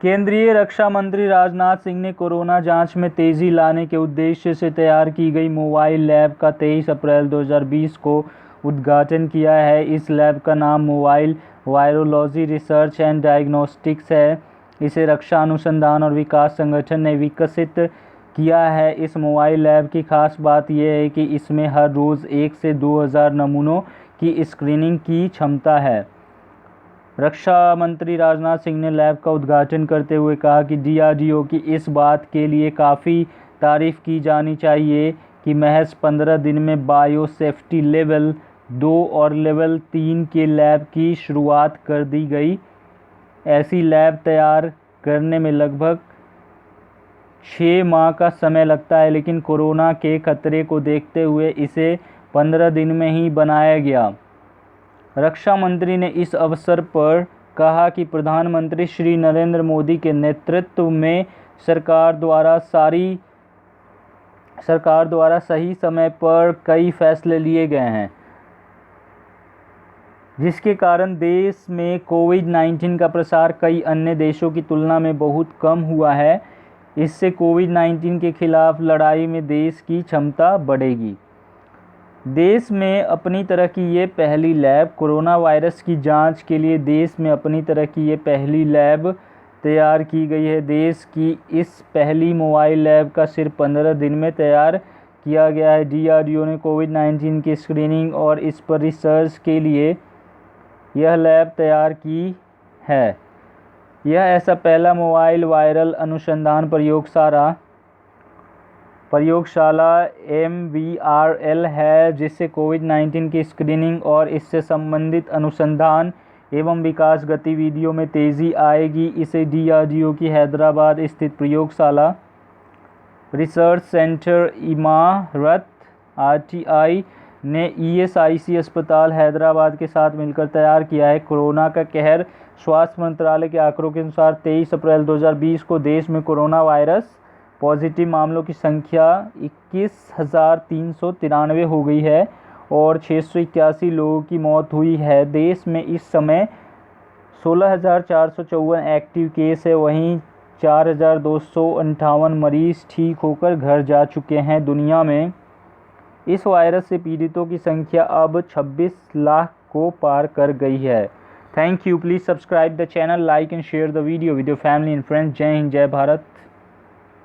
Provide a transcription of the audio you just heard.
केंद्रीय रक्षा मंत्री राजनाथ सिंह ने कोरोना जांच में तेजी लाने के उद्देश्य से तैयार की गई मोबाइल लैब का 23 अप्रैल 2020 को उद्घाटन किया है। इस लैब का नाम mobile virology research and diagnostics है। इसे रक्षा अनुसंधान और विकास संगठन ने विकसित किया है। इस मोबाइल लैब की खास बात यह है कि इसमें हर रोज़ 1 से 2000 नमूनों की स्क्रीनिंग की क्षमता है। रक्षा मंत्री राजनाथ सिंह ने लैब का उद्घाटन करते हुए कहा कि डीआरडीओ की इस बात के लिए काफ़ी तारीफ़ की जानी चाहिए कि महज 15 दिन में बायो सेफ्टी लेवल 2 और लेवल 3 के लैब की शुरुआत कर दी गई। ऐसी लैब तैयार करने में लगभग 6 माह का समय लगता है, लेकिन कोरोना के खतरे को देखते हुए इसे 15 दिन में ही बनाया गया। रक्षा मंत्री ने इस अवसर पर कहा कि प्रधानमंत्री श्री नरेंद्र मोदी के नेतृत्व में सरकार द्वारा सही समय पर कई फैसले लिए गए हैं, जिसके कारण देश में कोविड-19 का प्रसार कई अन्य देशों की तुलना में बहुत कम हुआ है। इससे कोविड-19 के खिलाफ लड़ाई में देश की क्षमता बढ़ेगी। देश में अपनी तरह की ये पहली लैब कोरोना वायरस की जांच के लिए देश में अपनी तरह की ये पहली लैब तैयार की गई है। देश की इस पहली मोबाइल लैब का सिर्फ 15 दिन में तैयार किया गया है। डीआरडीओ ने कोविड-19 की स्क्रीनिंग और इस पर रिसर्च के लिए यह लैब तैयार की है। यह ऐसा पहला मोबाइल वायरल अनुसंधान प्रयोगशाला MVRL है जिससे कोविड-19 की स्क्रीनिंग और इससे संबंधित अनुसंधान एवं विकास गतिविधियों में तेज़ी आएगी। इसे डीआरडीओ की हैदराबाद स्थित प्रयोगशाला रिसर्च सेंटर इमारत RTI ने ESIC अस्पताल हैदराबाद के साथ मिलकर तैयार किया है। कोरोना का कहर। स्वास्थ्य मंत्रालय के आंकड़ों के अनुसार 23 अप्रैल 2020 को देश में कोरोना वायरस पॉजिटिव मामलों की संख्या 21,393 हो गई है और 681 लोगों की मौत हुई है। देश में इस समय 16,454 एक्टिव केस है, वहीं 4,258 मरीज ठीक होकर घर जा चुके हैं। दुनिया में इस वायरस से पीड़ितों की संख्या अब 26 लाख को पार कर गई है। Thank you. Please subscribe the channel, like and share the video with your family and friends. जय हिंद, जय भारत।